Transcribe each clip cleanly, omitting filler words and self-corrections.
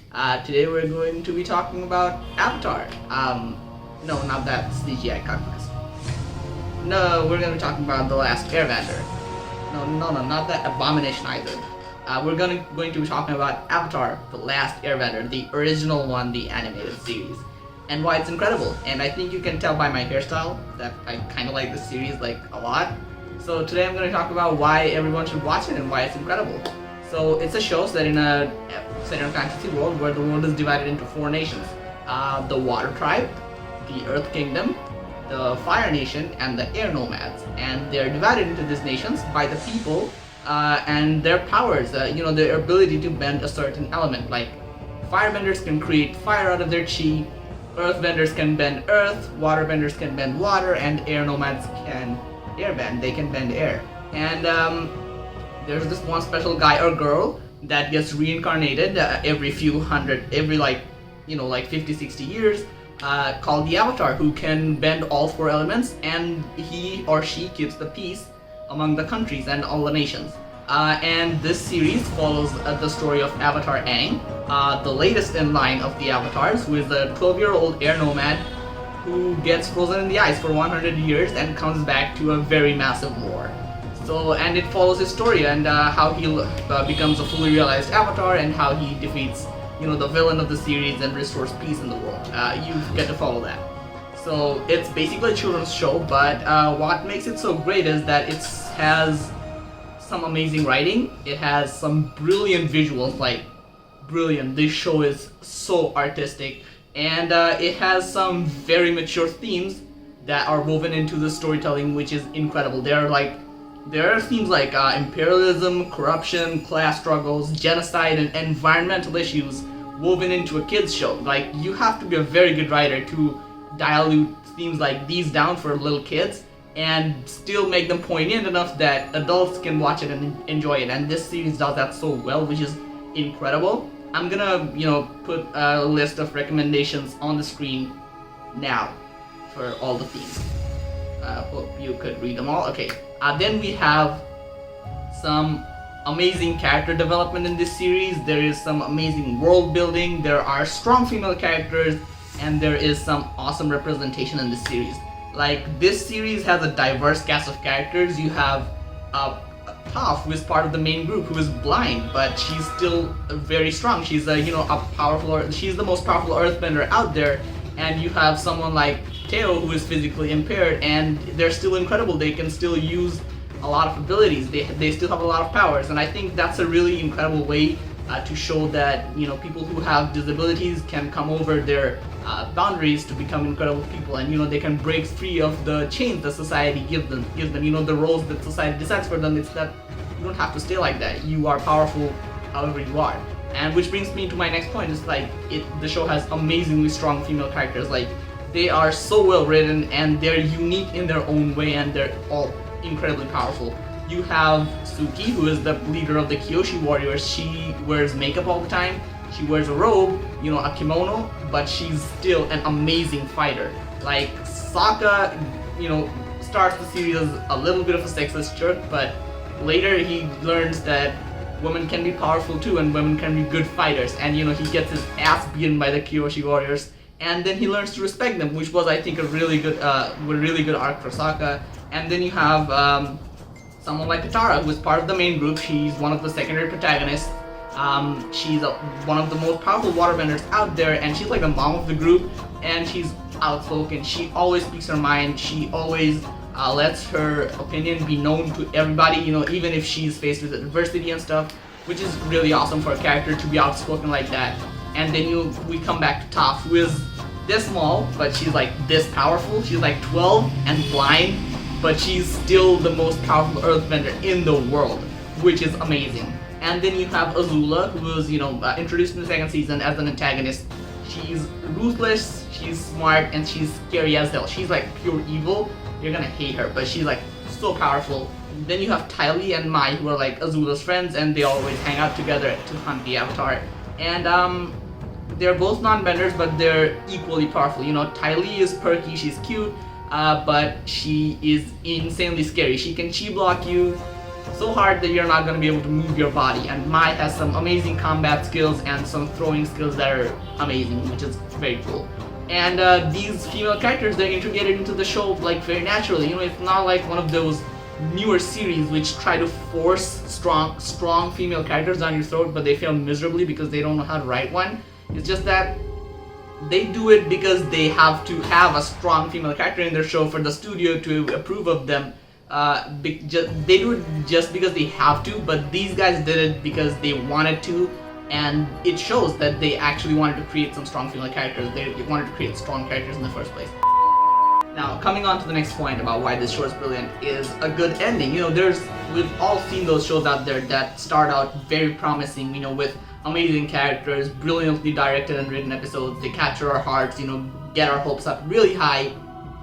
Today we're going to be talking about Avatar. No, not that CGI cartoons. No, we're going to be talking about The Last Airbender. No, not that abomination either. We're going to be talking about Avatar, The Last Airbender, the original one, the animated series, and why it's incredible. And I think you can tell by my hairstyle that I kind of like this series like a lot. So today I'm going to talk about why everyone should watch it and why it's incredible. So it's a show set in a fantasy world where the world is divided into four nations: the Water Tribe, the Earth Kingdom, the Fire Nation, and the Air Nomads. And they're divided into these nations by the people and their powers. Their ability to bend a certain element. Like firebenders can create fire out of their chi, earthbenders can bend earth, waterbenders can bend water, and air nomads can airbend. They can bend air. And there's this one special guy or girl that gets reincarnated every 50-60 years, called the Avatar, who can bend all four elements, and he or she keeps the peace among the countries and all the nations. And this series follows the story of Avatar Aang, the latest in line of the Avatars, who is a 12-year-old air nomad who gets frozen in the ice for 100 years and comes back to a very massive war. And it follows his story and how he becomes a fully realized Avatar and how he defeats, the villain of the series and restores peace in the world. You get to follow that. So it's basically a children's show, but what makes it so great is that it has some amazing writing. It has some brilliant visuals, like brilliant. This show is so artistic, and it has some very mature themes that are woven into the storytelling, which is incredible. There are themes like imperialism, corruption, class struggles, genocide, and environmental issues woven into a kids show. Like, you have to be a very good writer to dilute themes like these down for little kids and still make them poignant enough that adults can watch it and enjoy it. And this series does that so well, which is incredible. I'm gonna, put a list of recommendations on the screen now for all the themes. Hope you could read them all. Okay. Then we have some amazing character development in this series. There is some amazing world building. There are strong female characters, and there is some awesome representation in this series. Like, this series has a diverse cast of characters. You have Toph, who is part of the main group, who is blind, but she's still very strong. She's she's the most powerful earthbender out there. And you have someone like Teo, who is physically impaired, and they're still incredible. They can still use a lot of abilities. They still have a lot of powers, and I think that's a really incredible way to show that people who have disabilities can come over their boundaries to become incredible people, and they can break free of the chains that society gives them. The roles that society decides for them. It's that you don't have to stay like that. You are powerful however you are. And which brings me to my next point, is the show has amazingly strong female characters. Like, they are so well written and they're unique in their own way, and they're all incredibly powerful. You have Suki, who is the leader of the Kyoshi warriors. She wears makeup all the time. She wears a robe, a kimono, but she's still an amazing fighter. Like, Sokka, starts the series as a little bit of a sexist jerk, but later he learns that women can be powerful too, and women can be good fighters, and he gets his ass beaten by the Kyoshi warriors, and then he learns to respect them, which was, I think, a really good arc for Sokka. And then you have someone like Katara, who is part of the main group. She's one of the secondary protagonists. She's one of the most powerful waterbenders out there, and she's like the mom of the group, and she's outspoken. She always speaks her mind. She always lets her opinion be known to everybody, even if she's faced with adversity and stuff, which is really awesome for a character to be outspoken like that. And then we come back to Toph, who is this small, but she's like this powerful. She's like 12 and blind, but she's still the most powerful earthbender in the world, which is amazing. And then you have Azula, who was, introduced in the second season as an antagonist. She's ruthless, she's smart, and she's scary as hell. She's like pure evil. You're gonna hate her, but she's like so powerful. Then you have Ty Lee and Mai, who are like Azula's friends, and they always hang out together to hunt the Avatar. And they're both non-benders, but they're equally powerful. Ty Lee is perky, she's cute, but she is insanely scary. She can chi block you, so hard that you're not going to be able to move your body. And Mai has some amazing combat skills and some throwing skills that are amazing, which is very cool. And these female characters, they're integrated into the show like very naturally. You know, it's not like one of those newer series which try to force strong female characters down your throat, but they fail miserably because they don't know how to write one. It's just that they do it because they have to have a strong female character in their show for the studio to approve of them. They do it just because they have to, but these guys did it because they wanted to, and it shows that they actually wanted to create some strong female characters. They wanted to create strong characters in the first place. Now, coming on to the next point about why this show is brilliant is a good ending. You know, we've all seen those shows out there that start out very promising, you know, with amazing characters, brilliantly directed and written episodes. They capture our hearts, you know, get our hopes up really high,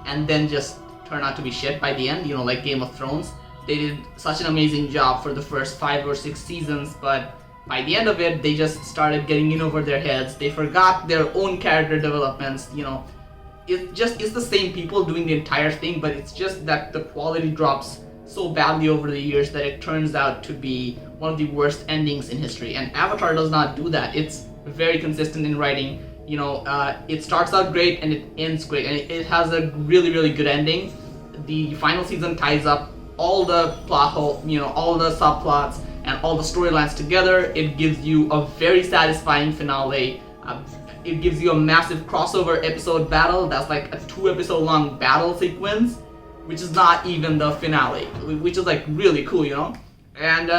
and then just turn out to be shit by the end, you know, like Game of Thrones. They did such an amazing job for the first 5 or 6 seasons, but by the end of it, they just started getting in over their heads. They forgot their own character developments, you know. It's the same people doing the entire thing, but it's just that the quality drops so badly over the years that it turns out to be one of the worst endings in history. And Avatar does not do that. It's very consistent in writing. You know, it starts out great and it ends great, and it has a really, really good ending. The final season ties up all the plot hole, you know, all the subplots and all the storylines together. It gives you a very satisfying finale. It gives you a massive crossover episode battle that's like a 2-episode long battle sequence, which is not even the finale, which is like really cool, you know. And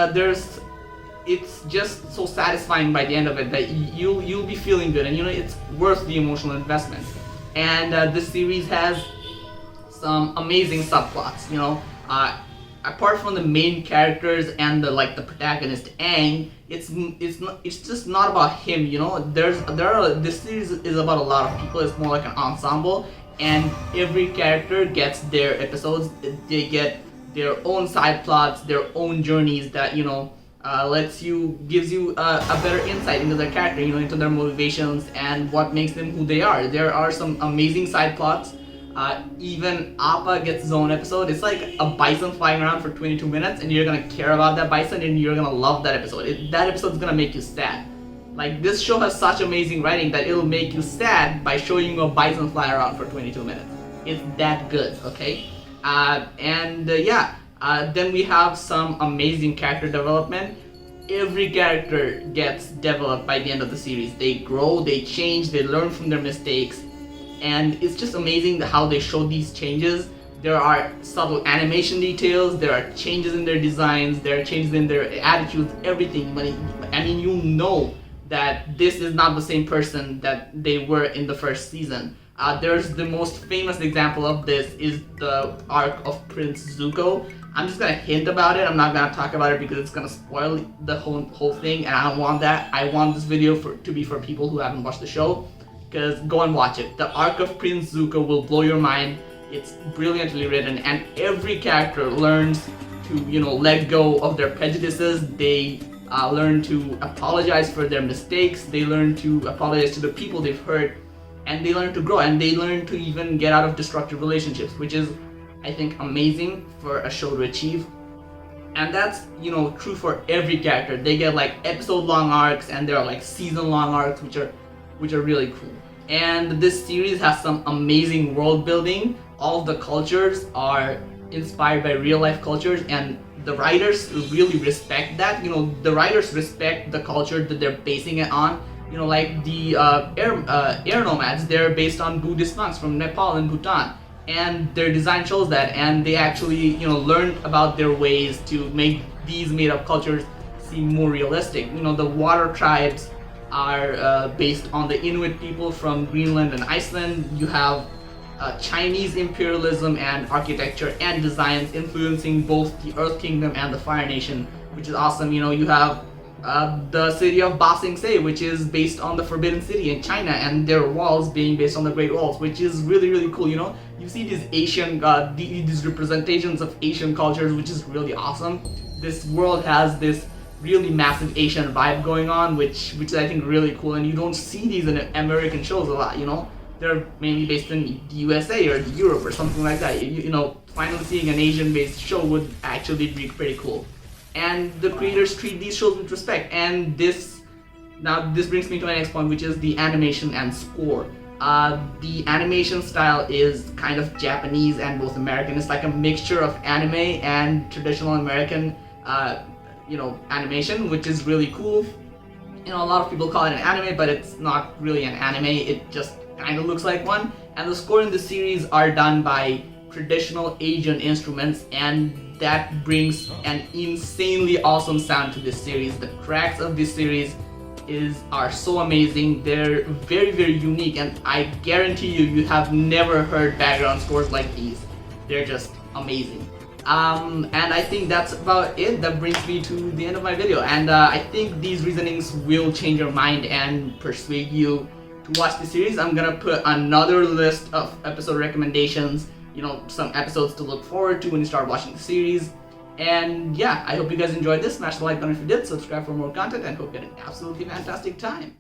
it's just so satisfying by the end of it that you'll be feeling good, and you know it's worth the emotional investment. And this series has some amazing subplots, you know. Apart from the main characters and the protagonist Aang, it's just not about him, you know. This series is about a lot of people. It's more like an ensemble, and every character gets their episodes. They get their own side plots, their own journeys that, you know, gives you a better insight into their character, you know, into their motivations and what makes them who they are. There are some amazing side plots. Even Appa gets his own episode. It's like a bison flying around for 22 minutes, and you're gonna care about that bison, and you're gonna love that episode. That episode's gonna make you sad. Like, this show has such amazing writing that it'll make you sad by showing you a bison fly around for 22 minutes. It's that good, okay? Then we have some amazing character development. Every character gets developed by the end of the series. They grow, they change, they learn from their mistakes. And it's just amazing how they show these changes. There are subtle animation details, there are changes in their designs, there are changes in their attitudes, everything. I mean, you know that this is not the same person that they were in the first season. There's the most famous example of this is the arc of Prince Zuko. I'm just gonna hint about it. I'm not gonna talk about it because it's gonna spoil the whole thing, and I don't want that. I want this video to be for people who haven't watched the show. Because go and watch it. The arc of Prince Zuko will blow your mind. It's brilliantly written, and every character learns to, you know, let go of their prejudices. They learn to apologize for their mistakes. They learn to apologize to the people they've hurt, and they learn to grow, and they learn to even get out of destructive relationships, which is, I think, amazing for a show to achieve. And that's, you know, true for every character. They get like episode-long arcs, and there are like season-long arcs, which are really cool. And this series has some amazing world building. All of the cultures are inspired by real life cultures, and the writers really respect that. You know, the writers respect the culture that they're basing it on. You know, like the air nomads, they're based on Buddhist monks from Nepal and Bhutan, and their design shows that. And they actually, you know, learned about their ways to make these made-up cultures seem more realistic. You know, the water tribes are based on the Inuit people from Greenland and Iceland. You have Chinese imperialism and architecture and designs influencing both the Earth Kingdom and the Fire Nation, which is awesome. You know, you have the city of Ba Sing Se, which is based on the Forbidden City in China, and their walls being based on the Great Walls, which is really, really cool. You know, you see these these representations of Asian cultures, which is really awesome. This world has this really massive Asian vibe going on, which I think really cool, and you don't see these in American shows a lot, you know. They're mainly based in the USA or Europe or something like that. You know, finally seeing an Asian-based show would actually be pretty cool. and the creators treat these shows with respect. And this brings me to my next point, which is the animation and score. The animation style is kind of Japanese and both American. It's like a mixture of anime and traditional American, animation, which is really cool. A lot of people call it an anime, but it's not really an anime. It just kind of looks like one. And the score in the series are done by traditional Asian instruments, and that brings an insanely awesome sound to this series. The tracks of this series are so amazing. They're very, very unique, and I guarantee you have never heard background scores like these. They're just amazing. And I think that's about it. That brings me to the end of my video, and I think these reasonings will change your mind and persuade you to watch the series. I'm gonna put another list of episode recommendations, some episodes to look forward to when you start watching the series. And yeah, I hope you guys enjoyed this. Smash the like button if you did, subscribe for more content, and hope you had an absolutely fantastic time.